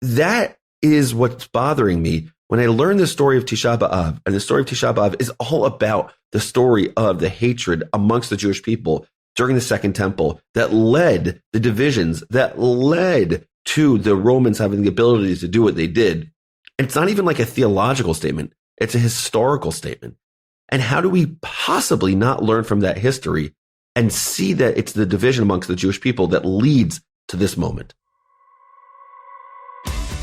that is what's bothering me when I learned the story of Tisha B'Av. And the story of Tisha B'Av is all about the story of the hatred amongst the Jewish people during the Second Temple that led the divisions, that led to the Romans having the ability to do what they did. And it's not even like a theological statement. It's a historical statement. And how do we possibly not learn from that history and see that it's the division amongst the Jewish people that leads to this moment?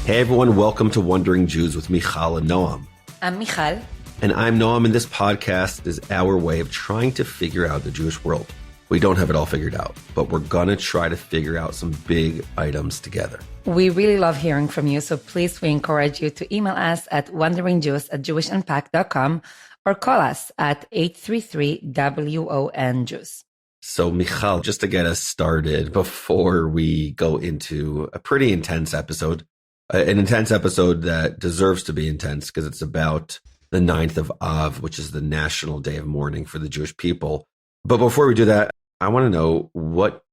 Hey everyone, welcome to Wondering Jews with Mijal and Noam. I'm Mijal. And I'm Noam, and this podcast is our way of trying to figure out the Jewish world. We don't have it all figured out, but we're going to try to figure out some big items together. We really love hearing from you, so please, we encourage you to email us at wonderingjews@jewishnunpacked.com or call us at 833-WON-JEWS. So, Mijal, just to get us started, before we go into a pretty intense episode, an intense episode that deserves to be intense because it's about the 9th of Av, which is the national day of mourning for the Jewish people. But before we do that, I want to know, what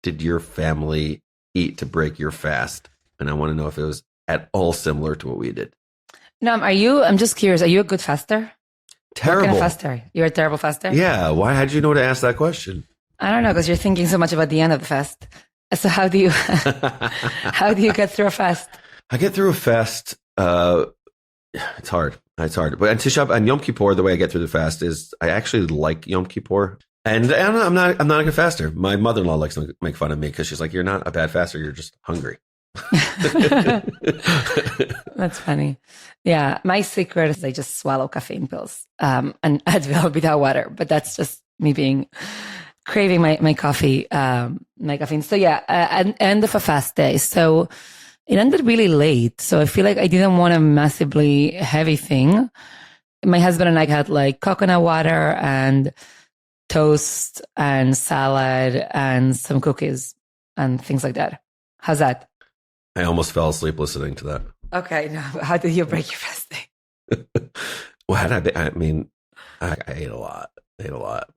did your family eat to break your fast? And I want to know if it was at all similar to what we did. Noam, I'm just curious, are you a good faster? Terrible. What kind of faster? You're a terrible faster? Yeah. Why? How did you know to ask that question? I don't know, because you're thinking so much about the end of the fast. So how do you get through a fast? I get through a fast. It's hard. It's hard. But on Tisha B'Av and Yom Kippur, the way I get through the fast is I actually like Yom Kippur. And I'm not a good faster. My mother-in-law likes to make fun of me because she's like, "You're not a bad faster. You're just hungry." That's funny. Yeah. My secret is I just swallow caffeine pills, and Advil without water, but that's just me craving my coffee, my caffeine. So yeah, end of a fast day. So it ended really late. So I feel like I didn't want a massively heavy thing. My husband and I had like coconut water and toast and salad and some cookies and things like that. How's that? I almost fell asleep listening to that. Okay. No, how did you break your fasting? Well, I ate a lot.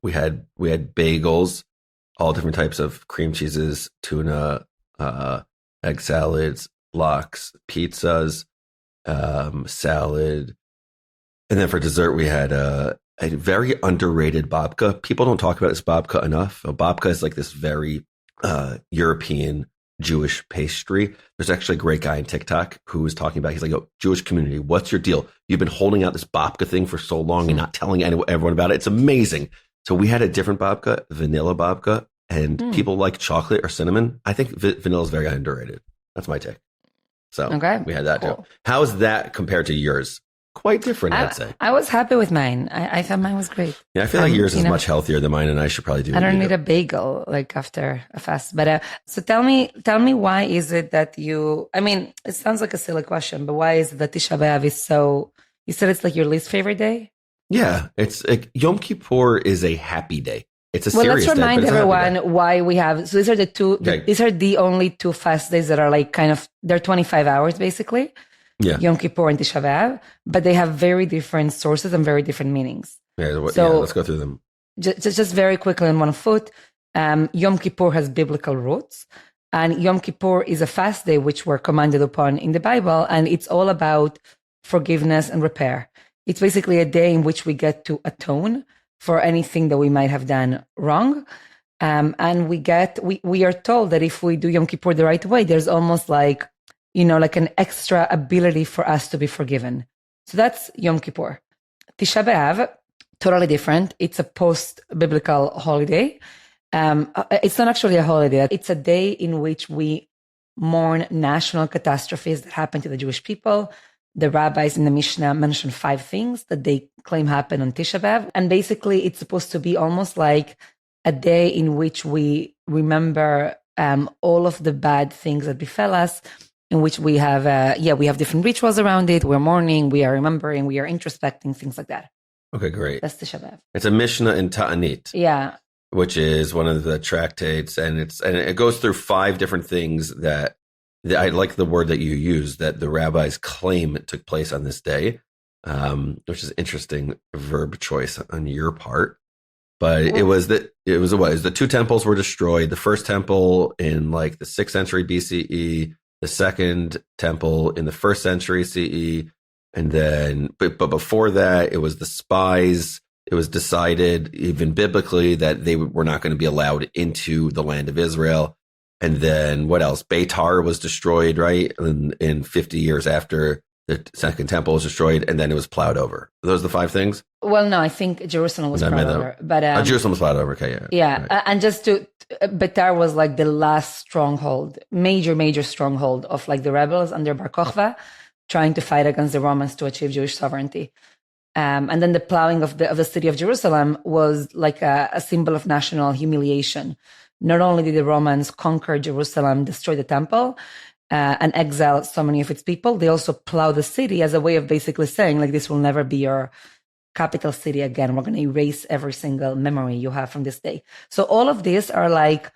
We had bagels, all different types of cream cheeses, tuna, egg salads, lox, pizzas, salad. And then for dessert, we had a very underrated babka. People don't talk about this babka enough. A babka is like this very European Jewish pastry. There's actually a great guy on TikTok who was talking about, he's like, "Oh, Jewish community, what's your deal? You've been holding out this babka thing for so long and not telling everyone about it. It's amazing." So we had a different babka, vanilla babka, and people like chocolate or cinnamon. I think vanilla is very underrated. That's my take. So we had that too. How is that compared to yours? Quite different, I'd say. I was happy with mine. I thought mine was great. Yeah, I feel like yours is much healthier than mine, and I should probably do. I don't need a bagel like after a fast. But so tell me, why is it that you? I mean, it sounds like a silly question, but why is it that Tisha B'Av is so? You said it's like your least favorite day. Yeah, it's like Yom Kippur is a happy day. It's a serious day. Let's remind everyone why we have. So these are the two. Okay. These are the only two fast days that are like kind of. They're 25 hours basically. Yeah. Yom Kippur and Tisha B'Av, but they have very different sources and very different meanings. So let's go through them. Just very quickly on one foot, Yom Kippur has biblical roots, and Yom Kippur is a fast day which we're commanded upon in the Bible, and it's all about forgiveness and repair. It's basically a day in which we get to atone for anything that we might have done wrong, and we are told that if we do Yom Kippur the right way, there's almost like an extra ability for us to be forgiven. So that's Yom Kippur. Tisha B'Av, totally different. It's a post-biblical holiday. It's not actually a holiday. It's a day in which we mourn national catastrophes that happen to the Jewish people. The rabbis in the Mishnah mention 5 things that they claim happen on Tisha B'Av. And basically, it's supposed to be almost like a day in which we remember all of the bad things that befell us, in which we have different rituals around it. We're mourning, we are remembering, we are introspecting, things like that. Okay, great. That's Tisha B'Av. It's a Mishnah in Ta'anit. Yeah. Which is one of the tractates, and it goes through 5 different things that I like the word that you use, that the rabbis claim it took place on this day, which is interesting verb choice on your part. But it was the 2 temples were destroyed. The first temple in like the 6th century BCE. the second temple in the 1st century CE. And then, but before that, it was the spies. It was decided, even biblically, that they were not going to be allowed into the land of Israel. And then what else? Beitar was destroyed, right? In 50 years after the second temple was destroyed, and then it was plowed over. Are those the 5 things? Well, no, I think Jerusalem was plowed over. But Jerusalem was plowed over. Okay, yeah. Yeah, right. And just Beitar was like the last stronghold, major stronghold of like the rebels under Bar Kokhba, trying to fight against the Romans to achieve Jewish sovereignty. And then the plowing of the city of Jerusalem was like a symbol of national humiliation. Not only did the Romans conquer Jerusalem, destroy the temple, and exile so many of its people, they also plow the city as a way of basically saying, like, this will never be your capital city again. We're going to erase every single memory you have from this day. So all of these are like,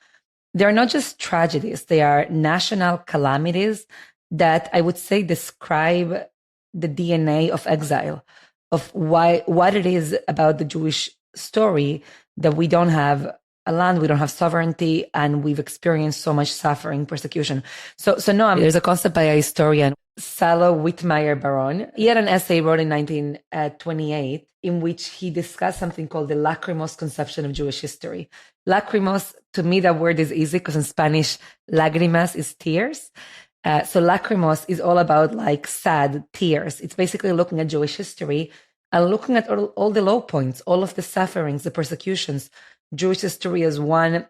they're not just tragedies, they are national calamities that I would say describe the DNA of exile, of what it is about the Jewish story that we don't have a land, we don't have sovereignty, and we've experienced so much suffering, persecution. So Noam, there's a concept by a historian, Salo Whitmire Baron. He had an essay he wrote in 1928 in which he discussed something called the lacrimose conception of Jewish history. Lacrimose, to me, that word is easy because in Spanish, lágrimas is tears. So lacrimose is all about like sad tears. It's basically looking at Jewish history and looking at all the low points, all of the sufferings, the persecutions. Jewish history as one,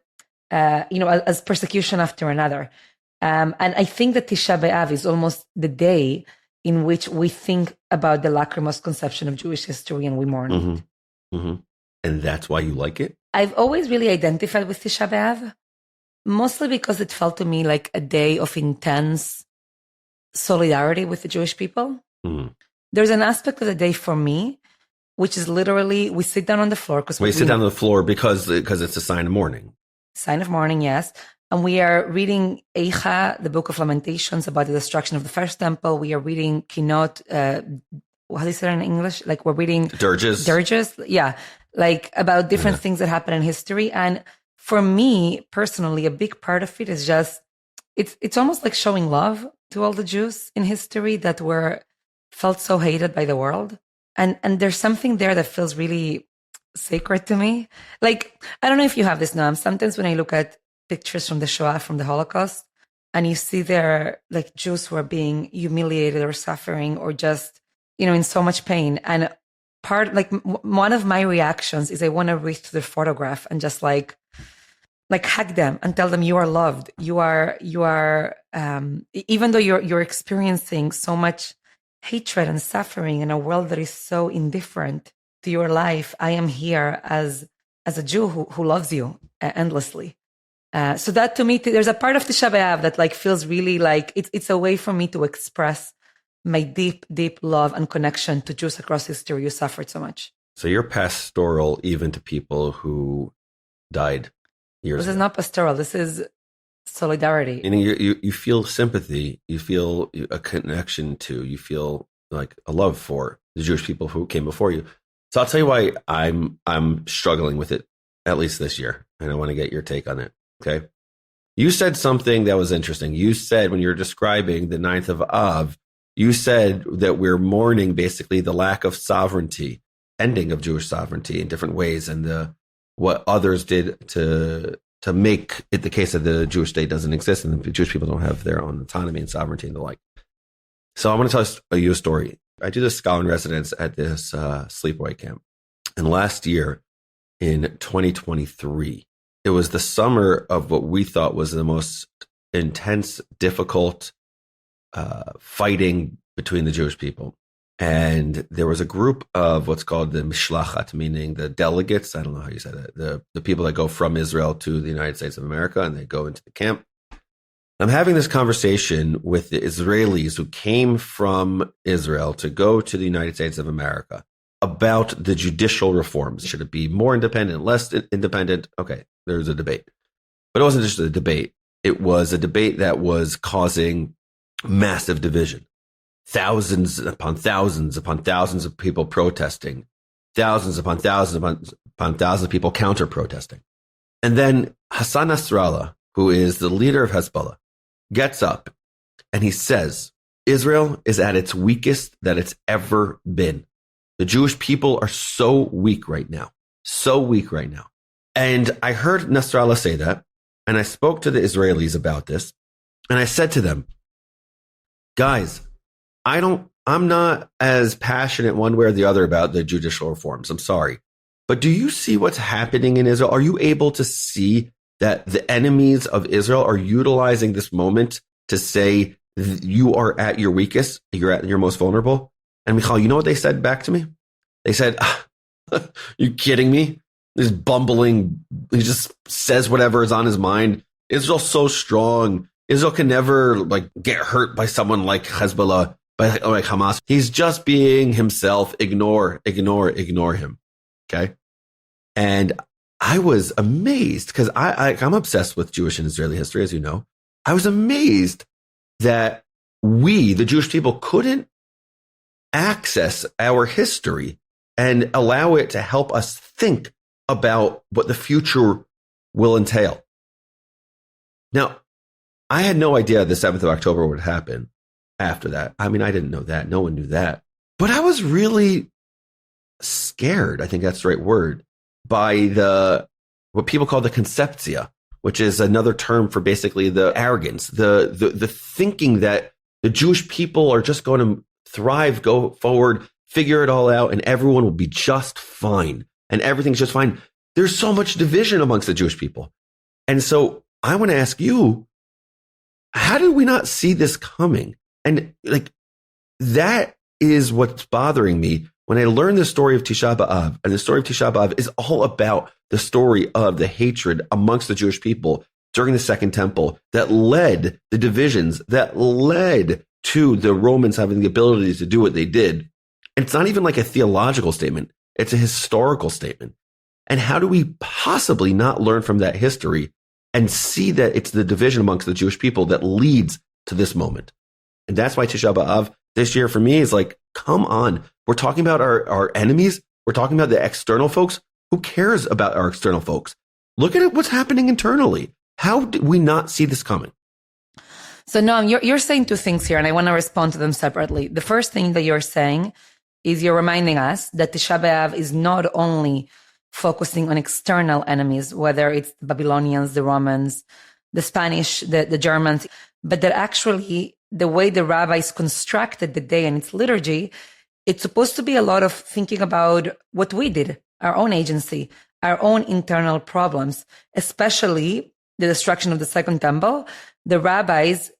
as persecution after another. And I think that Tisha B'Av is almost the day in which we think about the lacrimose conception of Jewish history and we mourn it. Mm-hmm. And that's why you like it? I've always really identified with Tisha B'Av, mostly because it felt to me like a day of intense solidarity with the Jewish people. Mm-hmm. There's an aspect of the day for me which is literally, we sit down on the floor. We sit down on the floor because it's a sign of mourning. Sign of mourning, yes. And we are reading Eicha, the Book of Lamentations, about the destruction of the first temple. We are reading Kinot, how do you say it in English? Like we're reading... Dirges. Yeah. Like about different things that happen in history. And for me, personally, a big part of it is just, it's almost like showing love to all the Jews in history that felt so hated by the world. And there's something there that feels really sacred to me. Like, I don't know if you have this, Noam. Sometimes when I look at pictures from the Shoah, from the Holocaust, and you see there like Jews who are being humiliated or suffering or just, in so much pain. And one of my reactions is I want to reach to the photograph and just like hug them and tell them you are loved. You are, even though you're experiencing so much hatred and suffering in a world that is so indifferent to your life, I am here as a Jew who loves you endlessly. So that to me, there's a part of Tisha B'Av that like feels really like it's a way for me to express my deep, deep love and connection to Jews across history who suffered so much. So you're pastoral even to people who died years ago. This is not pastoral. This is solidarity. And you feel sympathy, you feel a connection to, you feel like a love for the Jewish people who came before you. So I'll tell you why I'm struggling with it, at least this year, and I want to get your take on it. Okay, you said something that was interesting. You said when you were describing the 9th of Av, you said that we're mourning basically the lack of sovereignty, ending of Jewish sovereignty in different ways, and what others did to make it the case that the Jewish state doesn't exist and the Jewish people don't have their own autonomy and sovereignty and the like. So I want to tell you a story. I do this scholar in residence at this sleepaway camp. And last year in 2023, it was the summer of what we thought was the most intense, difficult fighting between the Jewish people. And there was a group of what's called the Mishlachat, meaning the delegates. I don't know how you said it. The people that go from Israel to the United States of America, and they go into the camp. I'm having this conversation with the Israelis who came from Israel to go to the United States of America about the judicial reforms. Should it be more independent, less independent? Okay, there's a debate. But it wasn't just a debate. It was a debate that was causing massive division. Thousands upon thousands upon thousands of people protesting, thousands upon thousands upon thousands of people counter-protesting. And then Hassan Nasrallah, who is the leader of Hezbollah, gets up and he says, Israel is at its weakest that it's ever been. The Jewish people are so weak right now. So weak right now. And I heard Nasrallah say that, and I spoke to the Israelis about this, and I said to them, guys, I'm not as passionate one way or the other about the judicial reforms. I'm sorry. But do you see what's happening in Israel? Are you able to see that the enemies of Israel are utilizing this moment to say you are at your weakest, you're at your most vulnerable? And Mijal, you know what they said back to me? They said, you kidding me? He's bumbling. He just says whatever is on his mind. Israel's so strong. Israel can never get hurt by someone like Hezbollah, like Hamas. He's just being himself. Ignore him. Okay. And I was amazed because I'm obsessed with Jewish and Israeli history, as you know. I was amazed that we, the Jewish people, couldn't access our history and allow it to help us think about what the future will entail. Now, I had no idea the 7th of October would happen after that. I mean, I didn't know that. No one knew that. But I was really scared, I think that's the right word, by what people call the conceptia, which is another term for basically the arrogance, the thinking that the Jewish people are just going to thrive, go forward, figure it all out, and everyone will be just fine. And everything's just fine. There's so much division amongst the Jewish people. And so I want to ask you, how did we not see this coming? And that is what's bothering me when I learned the story of Tisha B'Av. And the story of Tisha B'Av is all about the story of the hatred amongst the Jewish people during the Second Temple that led the divisions, that led to the Romans having the ability to do what they did. And it's not even like a theological statement. It's a historical statement. And how do we possibly not learn from that history and see that it's the division amongst the Jewish people that leads to this moment? And that's why Tisha B'Av this year for me is come on. We're talking about our enemies. We're talking about the external folks. Who cares about our external folks? Look at what's happening internally. How did we not see this coming? So Noam, you're saying two things here, and I want to respond to them separately. The first thing that you're saying is you're reminding us that Tisha B'Av is not only focusing on external enemies, whether it's the Babylonians, the Romans, the Spanish, the Germans, but that actually the way the rabbis constructed the day and its liturgy, it's supposed to be a lot of thinking about what we did, our own agency, our own internal problems, especially the destruction of the Second Temple. The rabbis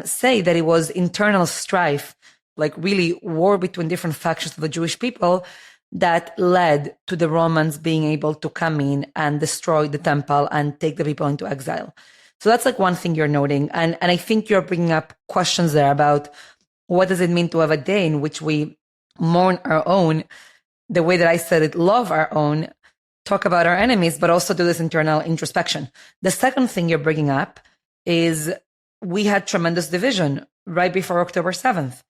say that it was internal strife, really war between different factions of the Jewish people, that led to the Romans being able to come in and destroy the temple and take the people into exile. So that's one thing you're noting. And I think you're bringing up questions there about what does it mean to have a day in which we mourn our own, the way that I said it, love our own, talk about our enemies, but also do this internal introspection. The second thing you're bringing up is we had tremendous division right before October 7th.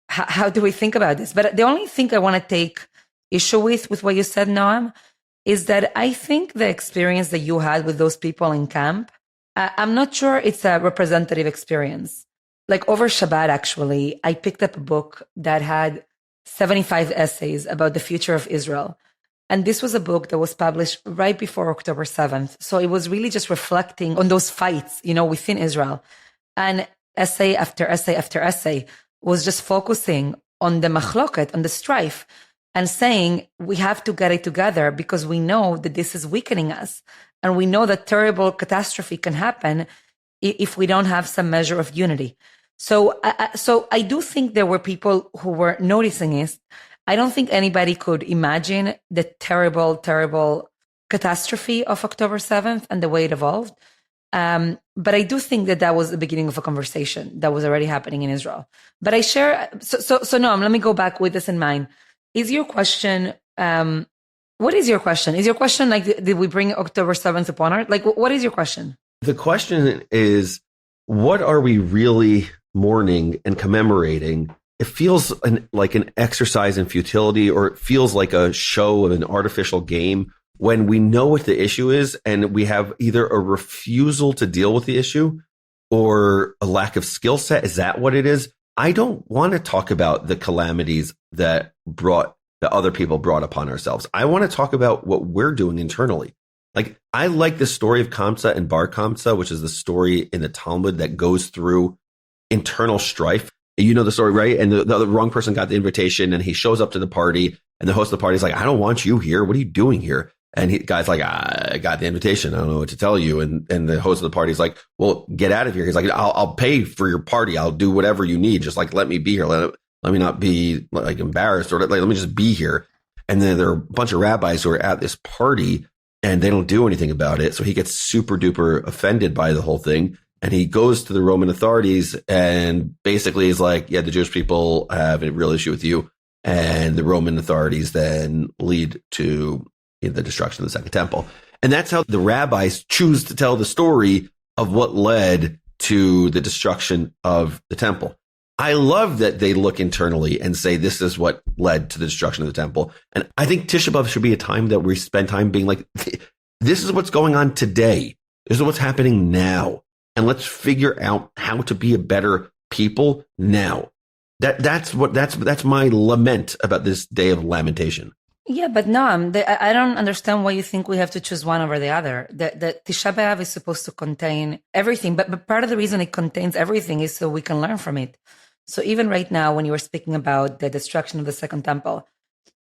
How do we think about this? But the only thing I want to take issue with what you said, Noam, is that I think the experience that you had with those people in camp, I'm not sure it's a representative experience. Over Shabbat, actually, I picked up a book that had 75 essays about the future of Israel. And this was a book that was published right before October 7th. So it was really just reflecting on those fights, within Israel. And essay after essay after essay was just focusing on the machloket, on the strife, and saying we have to get it together because we know that this is weakening us. And we know that terrible catastrophe can happen if we don't have some measure of unity. So I do think there were people who were noticing it. I don't think anybody could imagine the terrible, terrible catastrophe of October 7th and the way it evolved. But I do think that was the beginning of a conversation that was already happening in Israel. But I share, so Noam, let me go back with this in mind. Is your question, what is your question? Is your question did we bring October 7th upon our, what is your question? The question is, what are we really mourning and commemorating? It feels like an exercise in futility, or it feels like a show of an artificial game when we know what the issue is and we have either a refusal to deal with the issue or a lack of skill set? Is that what it is? I don't want to talk about the calamities that other people brought upon ourselves. I want to talk about what we're doing internally. Like, I like the story of Kamsa and Bar Kamsa, which is the story in the Talmud that goes through internal strife. You know the story, right? And the wrong person got the invitation, and he shows up to the party, and the host of the party is like, I don't want you here. What are you doing here? And the guy's like, I got the invitation. I don't know what to tell you. And the host of the party is like, well, get out of here. He's like, I'll pay for your party. I'll do whatever you need. Just like, let me be here. Let me not be like embarrassed, or let me just be here. And then there are a bunch of rabbis who are at this party, and they don't do anything about it. So he gets super duper offended by the whole thing. And he goes to the Roman authorities and basically is like, yeah, the Jewish people have a real issue with you. And the Roman authorities then lead to the destruction of the Second Temple. And that's how the rabbis choose to tell the story of what led to the destruction of the temple. I love that they look internally and say, this is what led to the destruction of the temple. And I think Tisha B'Av should be a time that we spend time being like, this is what's going on today. This is what's happening now. And let's figure out how to be a better people now. That's my lament about this day of lamentation. Yeah, but Noam, I don't understand why you think we have to choose one over the other. The Tisha B'Av is supposed to contain everything, but part of the reason it contains everything is so we can learn from it. So even right now, when you were speaking about the destruction of the Second Temple,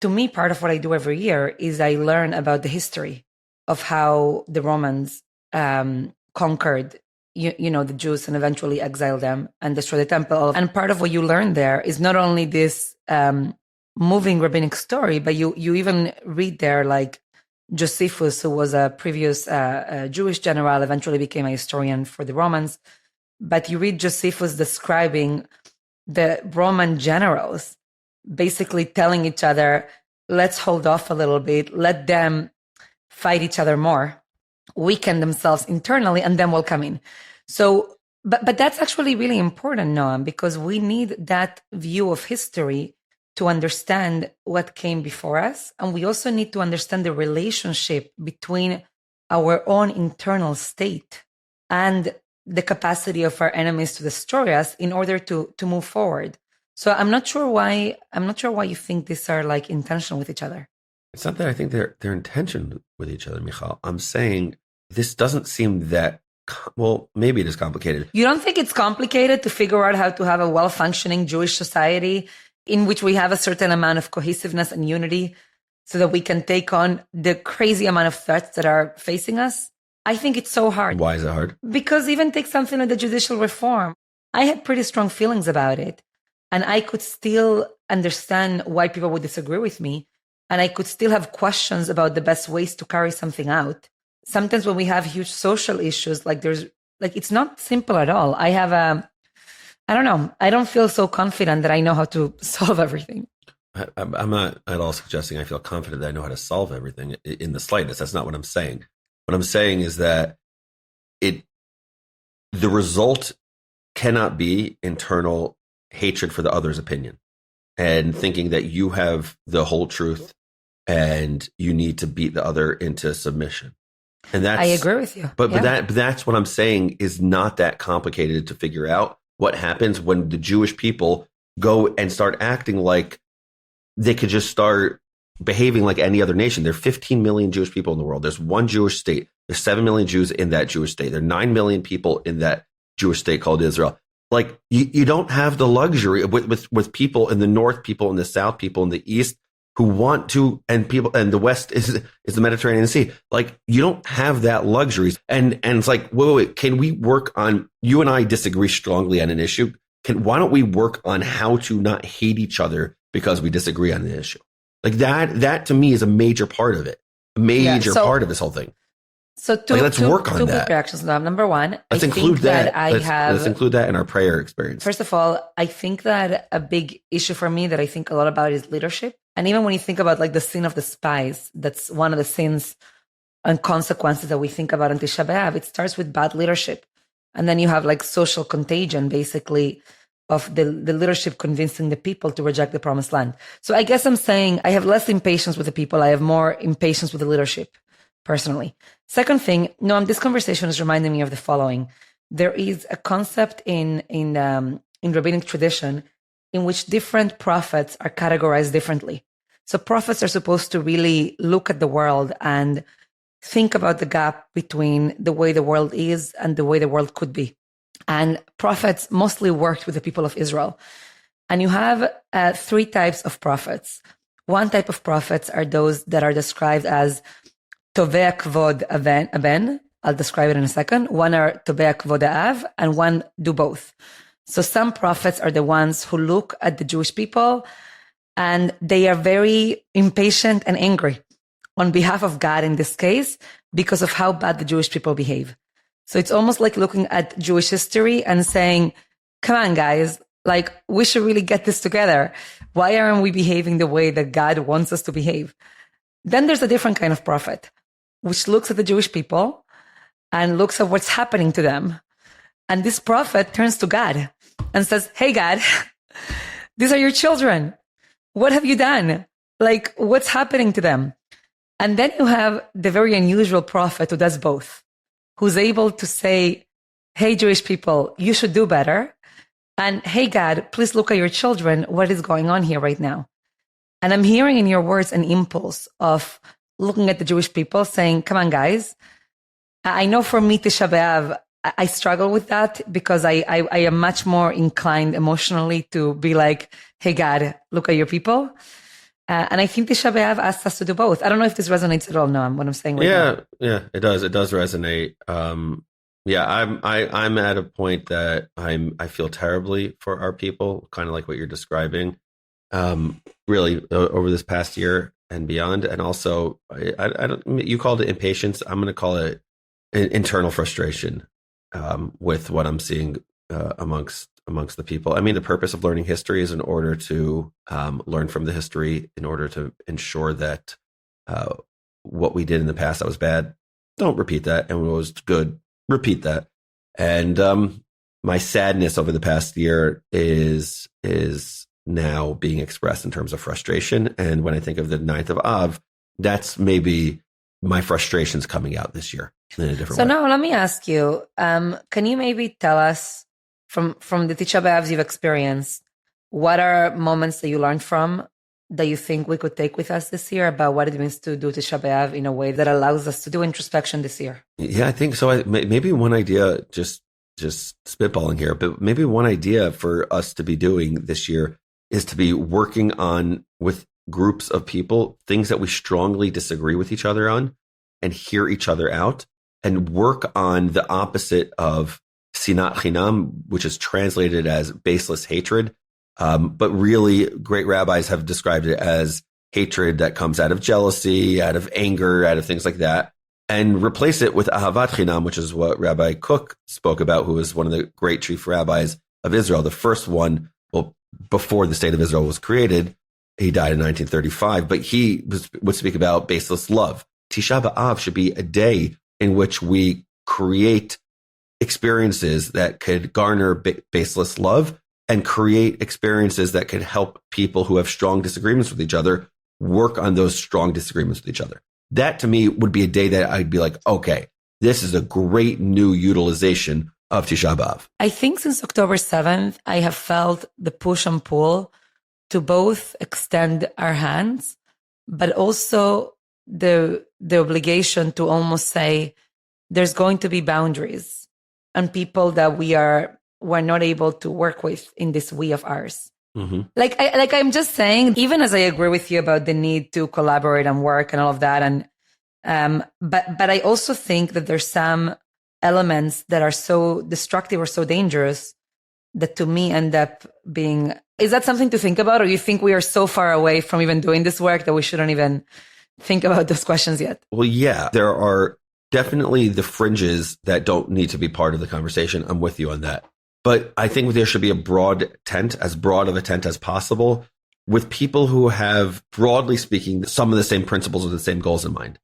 to me, part of what I do every year is I learn about the history of how the Romans conquered the Jews and eventually exiled them and destroyed the temple. And part of what you learn there is not only this moving rabbinic story, but you even read there like Josephus, who was a previous Jewish general, eventually became a historian for the Romans. But you read Josephus describing the Roman generals basically telling each other, let's hold off a little bit, let them fight each other more, weaken themselves internally, and then we'll come in. So, but that's actually really important, Noam, because we need that view of history to understand what came before us. And we also need to understand the relationship between our own internal state and the capacity of our enemies to destroy us in order to move forward. So I'm not sure why you think these are like intentional with each other. It's not that I think they're in tension with each other, Mijal. I'm saying this doesn't seem that, well, maybe it is complicated. You don't think it's complicated to figure out how to have a well-functioning Jewish society in which we have a certain amount of cohesiveness and unity so that we can take on the crazy amount of threats that are facing us? I think it's so hard. Why is it hard? Because even take something like the judicial reform. I had pretty strong feelings about it. And I could still understand why people would disagree with me. And I could still have questions about the best ways to carry something out. Sometimes when we have huge social issues, it's not simple at all. I don't know. I don't feel so confident that I know how to solve everything. I'm not at all suggesting I feel confident that I know how to solve everything in the slightest. That's not what I'm saying. What I'm saying is that the result cannot be internal hatred for the other's opinion and thinking that you have the whole truth and you need to beat the other into submission. And I agree with you. But that's what I'm saying is not that complicated to figure out. What happens when the Jewish people go and start acting like they could just start behaving like any other nation? There are 15 million Jewish people in the world. There's one Jewish state. There's 7 million Jews in that Jewish state. There are 9 million people in that Jewish state called Israel. Like, you don't have the luxury with people in the north, people in the south, people in the east who want to, and the west is the Mediterranean Sea. Like, you don't have that luxury. And it's like, wait, can we work on, you and I disagree strongly on an issue. Why don't we work on how to not hate each other because we disagree on an issue? Like that to me is a major part of it. Part of this whole thing. So let's work on that. Two reactions. Number one, let's include that. Let's include that in our prayer experience. First of all, I think that a big issue for me that I think a lot about is leadership. And even when you think about like the sin of the spies, that's one of the sins and consequences that we think about on Tisha B'Av. It starts with bad leadership. And then you have like social contagion, basically, of the leadership convincing the people to reject the promised land. So I guess I'm saying I have less impatience with the people. I have more impatience with the leadership, personally. Second thing, Noam, this conversation is reminding me of the following. there is a concept in rabbinic tradition in which different prophets are categorized differently. So prophets are supposed to really look at the world and think about the gap between the way the world is and the way the world could be. And prophets mostly worked with the people of Israel. And you have three types of prophets. One type of prophets are those that are described as Tovei Kvod Aben. I'll describe it in a second. One are Tovei Kvod Av, and one do both. So some prophets are the ones who look at the Jewish people and they are very impatient and angry on behalf of God in this case because of how bad the Jewish people behave. So it's almost like looking at Jewish history and saying, come on, guys, like we should really get this together. Why aren't we behaving the way that God wants us to behave? Then there's a different kind of prophet, which looks at the Jewish people and looks at what's happening to them. And this prophet turns to God and says, hey, God, these are your children. What have you done? Like, what's happening to them? And then you have the very unusual prophet who does both, who's able to say, hey, Jewish people, you should do better. And hey, God, please look at your children. What is going on here right now? And I'm hearing in your words an impulse of looking at the Jewish people saying, come on, guys. I know for me, Tisha B'Av, I struggle with that because I am much more inclined emotionally to be like, hey, God, look at your people. And I think Tisha B'Av asks us to do both. I don't know if this resonates at all, Noam, what I'm saying right now. Yeah, it does. It does resonate. I'm at a point that I feel terribly for our people, kind of like what you're describing, really over this past year and beyond. And also, I don't. You called it impatience. I'm going to call it internal frustration with what I'm seeing amongst the people. I mean, the purpose of learning history is in order to learn from the history, in order to ensure that what we did in the past that was bad, don't repeat that, and what was good, repeat that. And my sadness over the past year is now being expressed in terms of frustration. And when I think of the 9th of Av, that's maybe my frustrations coming out this year in a different way. So now let me ask you, can you maybe tell us from the Tisha B'Avs you've experienced, what are moments that you learned from that you think we could take with us this year about what it means to do Tisha B'Av in a way that allows us to do introspection this year? Yeah, I think so. Maybe one idea, just spitballing here, but maybe one idea for us to be doing this year is to be working on with groups of people, things that we strongly disagree with each other on, and hear each other out and work on the opposite of sinat chinam, which is translated as baseless hatred. But really, great rabbis have described it as hatred that comes out of jealousy, out of anger, out of things like that, and replace it with ahavat chinam, which is what Rabbi Kook spoke about, who is one of the great chief rabbis of Israel, the first one, well, before the state of Israel was created. He died in 1935, but he would speak about baseless love. Tisha B'Av should be a day in which we create experiences that could garner baseless love and create experiences that could help people who have strong disagreements with each other work on those strong disagreements with each other. That to me would be a day that I'd be like, okay, this is a great new utilization of Tisha B'Av. I think since October 7th, I have felt the push and pull to both extend our hands, but also the obligation to almost say there's going to be boundaries and people that we're not able to work with in this we of ours. Mm-hmm. I'm just saying, even as I agree with you about the need to collaborate and work and all of that, and but I also think that there's some elements that are so destructive or so dangerous that to me end up being. Is that something to think about, or you think we are so far away from even doing this work that we shouldn't even think about those questions yet? Well, yeah, there are definitely the fringes that don't need to be part of the conversation. I'm with you on that. But I think there should be a broad tent, as broad of a tent as possible, with people who have, broadly speaking, some of the same principles or the same goals in mind.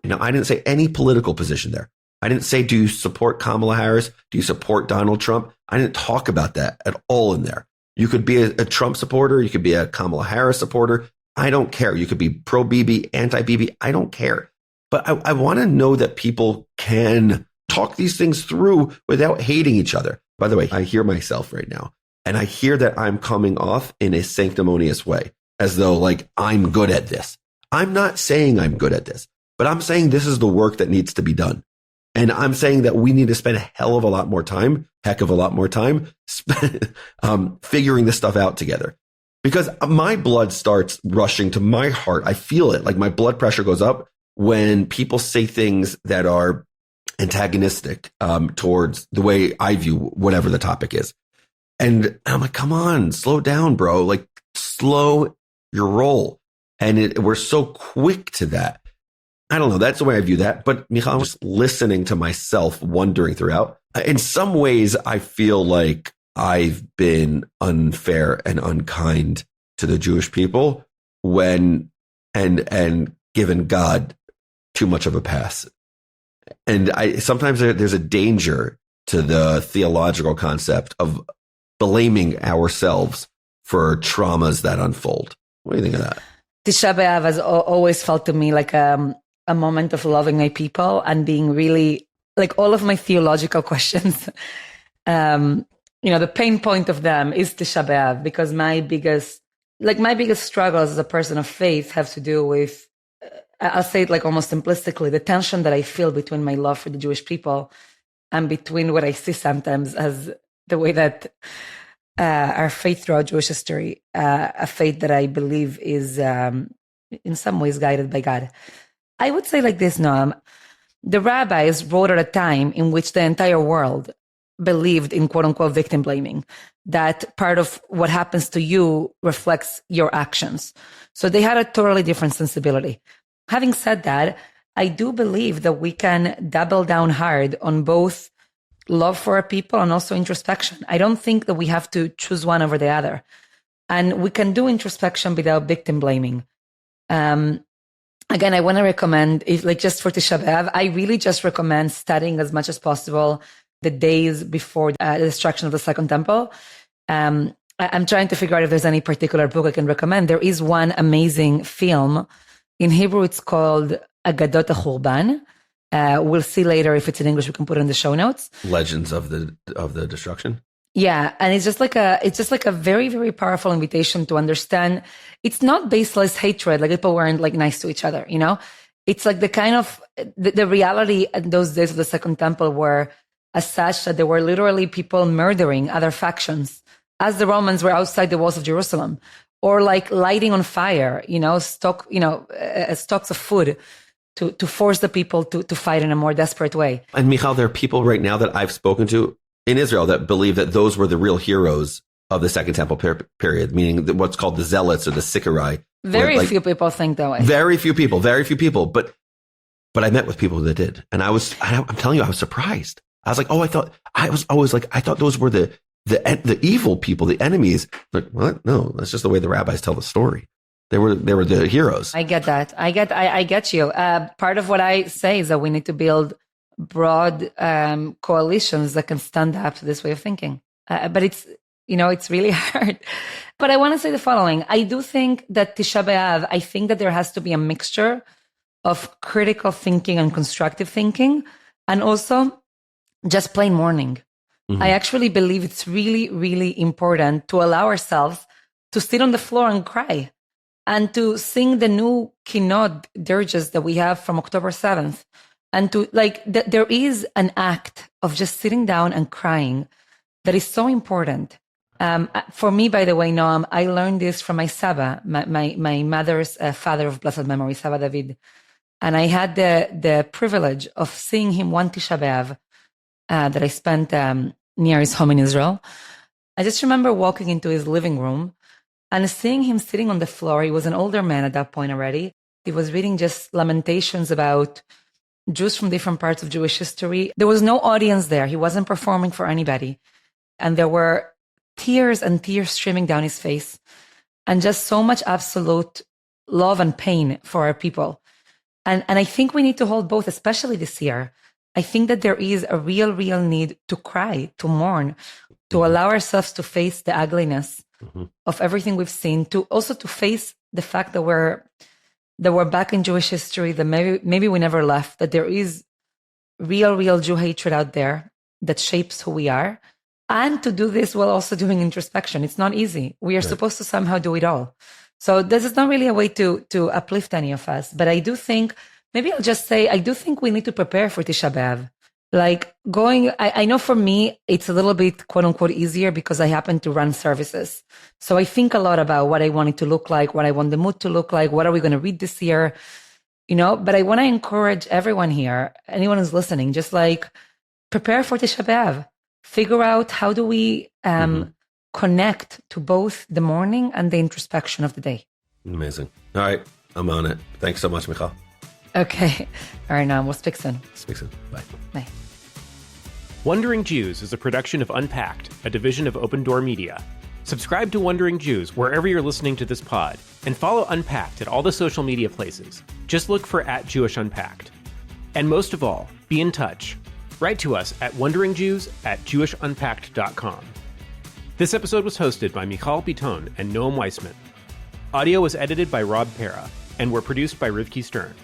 You know, I didn't say any political position there. I didn't say, do you support Kamala Harris? Do you support Donald Trump? I didn't talk about that at all in there. You could be a Trump supporter. You could be a Kamala Harris supporter. I don't care. You could be pro-Bibi, anti-Bibi. I don't care. But I want to know that people can talk these things through without hating each other. By the way, I hear myself right now, and I hear that I'm coming off in a sanctimonious way, as though like I'm good at this. I'm not saying I'm good at this, but I'm saying this is the work that needs to be done. And I'm saying that we need to spend a heck of a lot more time figuring this stuff out together. Because my blood starts rushing to my heart. I feel it. Like my blood pressure goes up when people say things that are antagonistic towards the way I view whatever the topic is. And I'm like, come on, slow down, bro. Like slow your roll. And we're so quick to that. I don't know. That's the way I view that. But Mijal, I was listening to myself, wondering throughout. In some ways, I feel like I've been unfair and unkind to the Jewish people and given God too much of a pass. And sometimes there's a danger to the theological concept of blaming ourselves for traumas that unfold. What do you think of that? Tisha B'Av has always felt to me like a moment of loving my people and being really like all of my theological questions. The pain point of them is Tisha B'Av, because my biggest struggles as a person of faith have to do with, I'll say it like almost simplistically, the tension that I feel between my love for the Jewish people and between what I see sometimes as the way that our faith throughout Jewish history, a faith that I believe is in some ways guided by God. I would say like this, Noam, the rabbis wrote at a time in which the entire world believed in quote unquote victim blaming, that part of what happens to you reflects your actions. So they had a totally different sensibility. Having said that, I do believe that we can double down hard on both love for our people and also introspection. I don't think that we have to choose one over the other. And we can do introspection without victim blaming. Again, I want to recommend, just for Tisha B'Av, I really just recommend studying as much as possible the days before the destruction of the Second Temple. I'm trying to figure out if there's any particular book I can recommend. There is one amazing film. In Hebrew, it's called Agadot HaChurban. We'll see later if it's in English. We can put it in the show notes. Legends of the destruction. Yeah, and it's just like a very, very powerful invitation to understand. It's not baseless hatred, like people weren't like nice to each other, you know. It's like the kind of the reality in those days of the Second Temple were as such that there were literally people murdering other factions as the Romans were outside the walls of Jerusalem, or like lighting on fire, stocks of food to force the people to fight in a more desperate way. And Mijal, there are people right now that I've spoken to in Israel that believe that those were the real heroes of the Second Temple period, meaning what's called the Zealots or the Sicarii. Very few people think that way. Very few people. But I met with people that did. And I'm telling you, I was surprised. I was like, I thought those were the evil people, the enemies. Like, what? No, that's just the way the rabbis tell the story. They were the heroes. I get that. I get you. Part of what I say is that we need to build broad coalitions that can stand up to this way of thinking. But it's really hard. But I want to say the following. I do think that Tisha B'Av, I think that there has to be a mixture of critical thinking and constructive thinking, and also just plain mourning. Mm-hmm. I actually believe it's really, really important to allow ourselves to sit on the floor and cry and to sing the new Kinod dirges that we have from October 7th. And to there is an act of just sitting down and crying that is so important. For me, by the way, Noam, I learned this from my Saba, my mother's father of blessed memory, Saba David. And I had the privilege of seeing him one Tisha B'Av that I spent near his home in Israel. I just remember walking into his living room and seeing him sitting on the floor. He was an older man at that point already. He was reading just lamentations about Jews from different parts of Jewish history. There was no audience there. He wasn't performing for anybody. And there were tears and tears streaming down his face, and just so much absolute love and pain for our people. And I think we need to hold both, especially this year. I think that there is a real need to cry, to mourn, to allow ourselves to face the ugliness of everything we've seen, to also to face the fact that we're back in Jewish history, that maybe we never left, that there is real Jew hatred out there that shapes who we are. And to do this while also doing introspection. It's not easy. We are supposed to somehow do it all. So this is not really a way to uplift any of us. But I do think, maybe I'll just say, I do think we need to prepare for Tisha B'Av. Like I know for me, it's a little bit quote unquote easier because I happen to run services. So I think a lot about what I want it to look like, what I want the mood to look like, what are we going to read this year, but I want to encourage everyone here, anyone who's listening, just like prepare for Tisha B'Av. Figure out how do we connect to both the mourning and the introspection of the day. Amazing. All right. I'm on it. Thanks so much, Mijal. Okay. All right, now we'll speak soon. Speak soon. Bye. Bye. Wandering Jews is a production of Unpacked, a division of OpenDor Media. Subscribe to Wandering Jews wherever you're listening to this pod, and follow Unpacked at all the social media places. Just look for @JewishUnpacked. And most of all, be in touch. Write to us at wonderingjews@jewishunpacked.com. This episode was hosted by Michal Biton and Noam Weissman. Audio was edited by Rob Pera, and were produced by Rivki Stern.